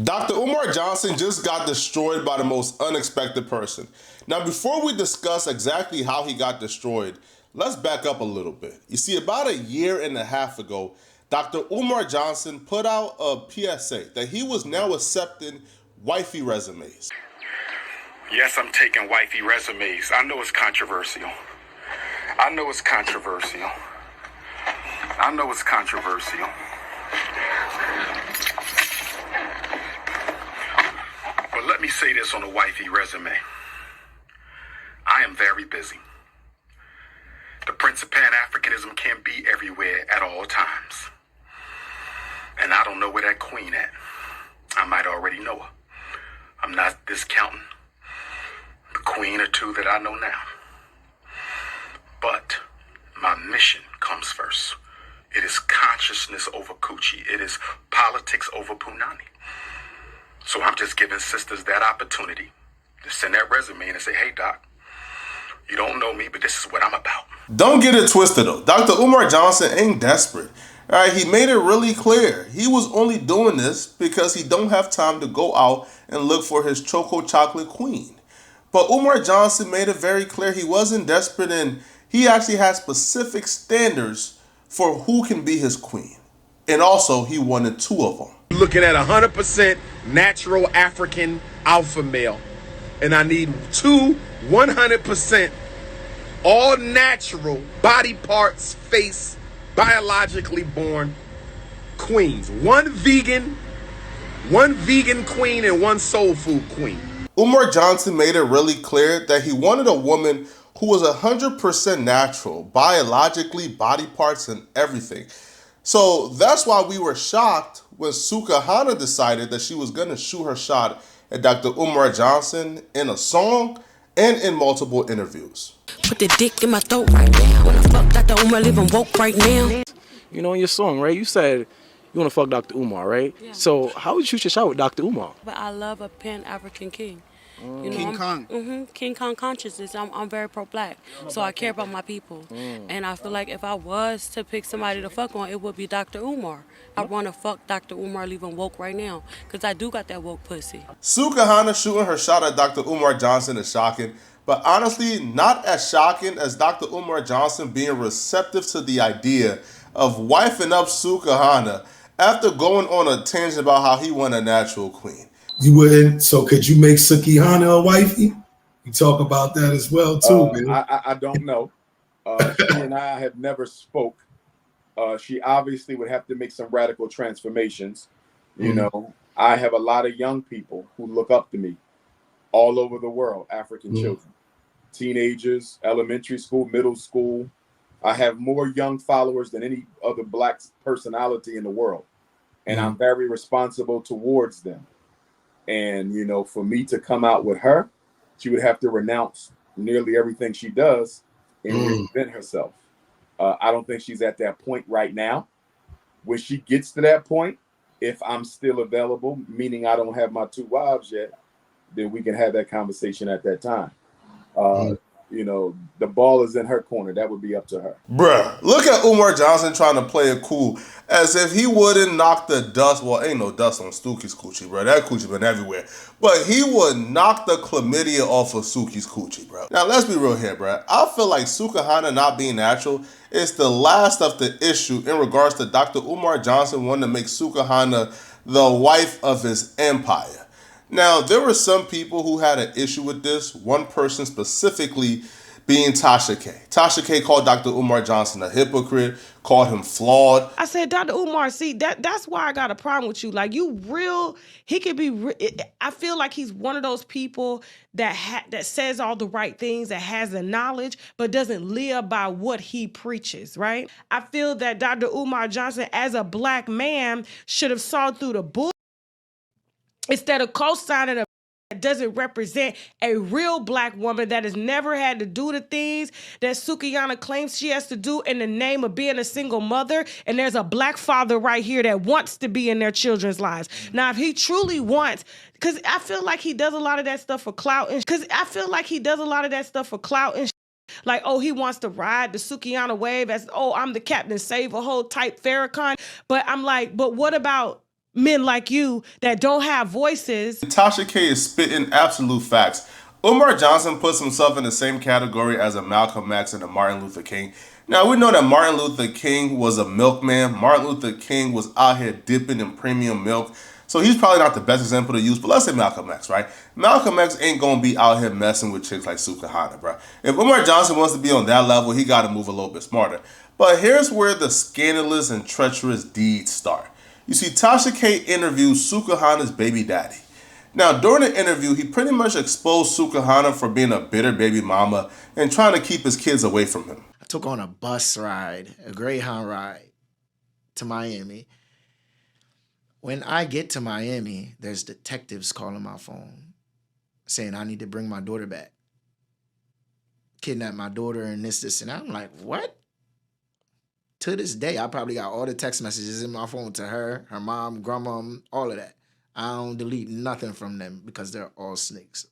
Dr. Umar Johnson just got destroyed by the most unexpected person. Now, before we discuss exactly how he got destroyed, let's back up a little bit. You see, about a year and a half ago, Dr. Umar Johnson put out a PSA that he was now accepting wifey resumes. Yes, I'm taking wifey resumes. I know it's controversial. I know it's controversial. I know it's controversial. But let me say this on a wifey resume. I am very busy. The Prince of Pan-Africanism can't be everywhere at all times. And I don't know where that queen at. I might already know her. I'm not discounting the queen or two that I know now. But my mission comes first. It is consciousness over coochie. It is politics over punani. So I'm just giving sisters that opportunity to send that resume and say, hey, doc, you don't know me, but this is what I'm about. Don't get it twisted though. Dr. Umar Johnson ain't desperate. All right, he made it really clear. He was only doing this because he don't have time to go out and look for his choco chocolate queen. But Umar Johnson made it very clear he wasn't desperate, and he actually had specific standards for who can be his queen. And also, he wanted two of them. Looking at 100% natural African alpha male, and I need two 100% all natural body parts, face, biologically born queens. One vegan queen and one soul food queen. Umar Johnson made it really clear that he wanted a woman who was 100% natural, biologically, body parts, and everything. So that's why we were shocked when Sukahana decided that she was going to shoot her shot at Dr. Umar Johnson in a song and in multiple interviews. Put the dick in my throat right now. Wanna fuck Dr. Umar, leave him woke right now. You know, in your song, right? You said you want to fuck Dr. Umar, right? Yeah. So how would you shoot your shot with Dr. Umar? But I love a Pan-African king. You know, King Kong. King Kong consciousness. I'm very pro-black, so I care about my people. And I feel like if I was to pick somebody to fuck on, it would be Dr. Umar. I want to fuck Dr. Umar, leave him woke right now, because I do got that woke pussy. Sukahana shooting her shot at Dr. Umar Johnson is shocking, but honestly, not as shocking as Dr. Umar Johnson being receptive to the idea of wifing up Sukahana after going on a tangent about how he wanted a natural queen. You wouldn't. So could you make Sukihana a wifey? You talk about that as well too, man. I don't know. She and I have never spoke. She obviously would have to make some radical transformations. You know, I have a lot of young people who look up to me all over the world, African children, teenagers, elementary school, middle school. I have more young followers than any other black personality in the world. And I'm very responsible towards them. And, you know, for me to come out with her, she would have to renounce nearly everything she does and reinvent herself. I don't think she's at that point right now. When she gets to that point, if I'm still available, meaning I don't have my two wives yet, then we can have that conversation at that time. You know, the ball is in her corner. That would be up to her. Bruh, look at Umar Johnson trying to play it cool as if he wouldn't knock the dust. Well, ain't no dust on Suki's coochie, bro. That coochie been everywhere. But he would knock the chlamydia off of Suki's coochie, bro. Now, let's be real here, bro. I feel like Sukahana not being natural is the last of the issue in regards to Dr. Umar Johnson wanting to make Sukahana the wife of his empire. Now, there were some people who had an issue with this, one person specifically being Tasha K. Tasha K called Dr. Umar Johnson a hypocrite, called him flawed. I said, Dr. Umar, see, that's why I got a problem with you. Like, you real, he could be, I feel like he's one of those people that says all the right things, that has the knowledge, but doesn't live by what he preaches, right? I feel that Dr. Umar Johnson, as a black man, should have saw through the bull instead of co-signing a that doesn't represent a real black woman that has never had to do the things that Sukihana claims she has to do in the name of being a single mother. And there's a black father right here that wants to be in their children's lives. Now, if he truly wants, because I feel like he does a lot of that stuff for clout, and like, oh, he wants to ride the Sukihana wave as, oh, I'm the Captain Save-A-Hole type Farrakhan. But I'm like, but what about men like you that don't have voices. Tasha K is spitting absolute facts. Umar Johnson puts himself in the same category as a Malcolm X and a Martin Luther King. Now, we know that Martin Luther King was a milkman. Martin Luther King was out here dipping in premium milk. So he's probably not the best example to use, but let's say Malcolm X, right? Malcolm X ain't going to be out here messing with chicks like Sukahana, bro. If Umar Johnson wants to be on that level, he got to move a little bit smarter. But here's where the scandalous and treacherous deeds start. You see, Tasha K interviewed Sukahana's baby daddy. Now, during the interview, he pretty much exposed Sukahana for being a bitter baby mama and trying to keep his kids away from him. I took on a bus ride, a Greyhound ride to Miami. When I get to Miami, there's detectives calling my phone saying I need to bring my daughter back. Kidnap my daughter and this, and I'm like, what? To this day, I probably got all the text messages in my phone to her, her mom, grandma, all of that. I don't delete nothing from them because they're all snakes.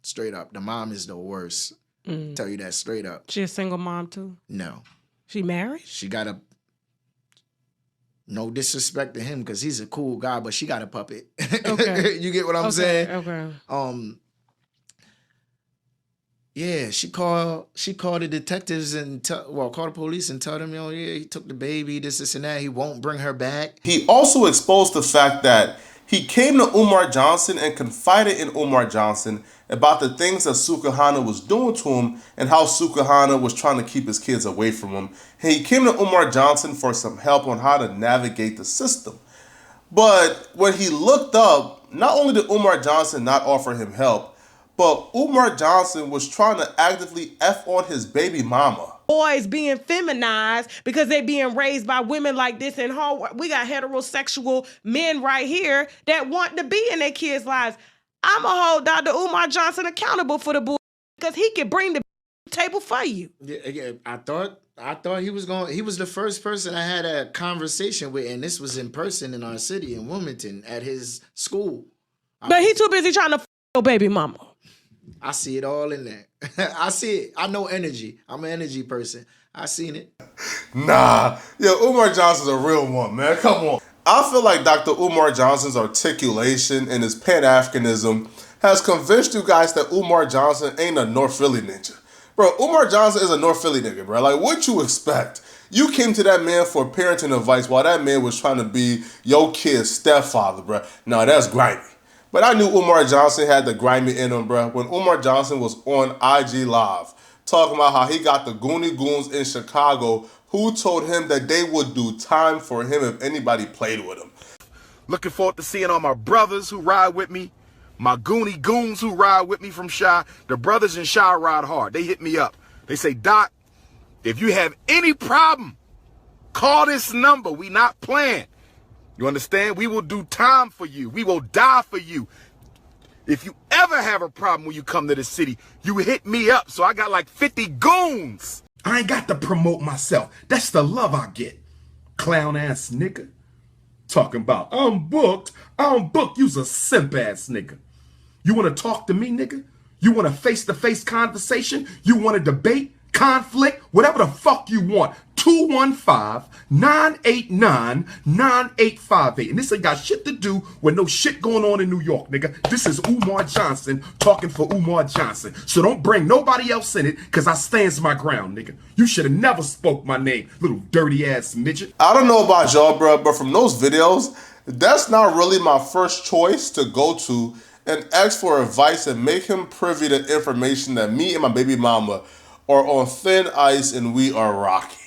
Straight up. The mom is the worst. Tell you that straight up. She a single mom too? No. She married? She got a... No disrespect to him because he's a cool guy, but she got a puppet. Okay. You get what I'm saying? Okay. Yeah, she called the detectives and called the police and told them, yeah, he took the baby, this and that. He won't bring her back. He also exposed the fact that he came to Umar Johnson and confided in Umar Johnson about the things that Sukahana was doing to him and how Sukahana was trying to keep his kids away from him. And he came to Umar Johnson for some help on how to navigate the system. But when he looked up, not only did Umar Johnson not offer him help, but Umar Johnson was trying to actively F on his baby mama. Boys being feminized because they being raised by women like this in Harvard. We got heterosexual men right here that want to be in their kids' lives. I'm going to hold Dr. Umar Johnson accountable for the bull because he can bring the table for you. Yeah, I thought he was the first person I had a conversation with, and this was in person in our city in Wilmington at his school. But he too busy trying to f your baby mama. I see it all in there. I see it. I know energy. I'm an energy person. I seen it. Nah. Yeah, Umar Johnson's a real one, man. Come on. I feel like Dr. Umar Johnson's articulation and his Pan-Africanism has convinced you guys that Umar Johnson ain't a North Philly ninja. Bro, Umar Johnson is a North Philly nigga, bro. Like, what you expect? You came to that man for parenting advice while that man was trying to be your kid's stepfather, bro. No, that's grimy. But I knew Umar Johnson had the grimy in him, bro. When Umar Johnson was on IG Live talking about how he got the Goonie Goons in Chicago who told him that they would do time for him if anybody played with him. Looking forward to seeing all my brothers who ride with me, my Goonie Goons who ride with me from Chi. The brothers in Chi ride hard. They hit me up. They say, Doc, if you have any problem, call this number. We not playing. You understand? We will do time for you. We will die for you. If you ever have a problem when you come to the city, you hit me up. So I got like 50 goons. I ain't got to promote myself. That's the love I get. Clown ass nigga. Talking about, I'm booked. You's a simp ass nigga. You want to talk to me, nigga? You want a face-to-face conversation? You want a debate? Conflict? Whatever the fuck you want. 215-989-9858. And this ain't got shit to do with no shit going on in New York, nigga. This is Umar Johnson talking for Umar Johnson. So don't bring nobody else in it, because I stands my ground, nigga. You should have never spoke my name, little dirty ass midget. I don't know about y'all, bro, but from those videos, that's not really my first choice to go to and ask for advice and make him privy to information that me and my baby mama are on thin ice and we are rocky.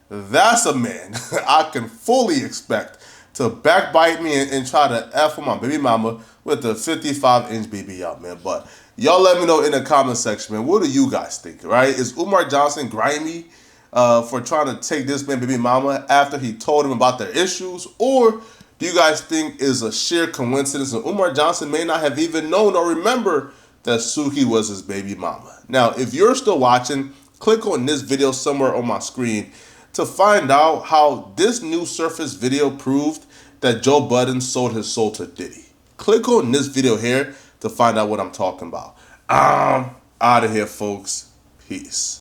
That's a man I can fully expect to backbite me and try to F with my baby mama with the 55-inch BB out, man. But y'all let me know in the comment section, man. What do you guys think, right? Is Umar Johnson grimy for trying to take this man baby mama after he told him about their issues? Or do you guys think is a sheer coincidence and Umar Johnson may not have even known or remember that Suki was his baby mama? Now, if you're still watching, click on this video somewhere on my screen to find out how this new Surface video proved that Joe Budden sold his soul to Diddy. Click on this video here to find out what I'm talking about. I'm out of here, folks. Peace.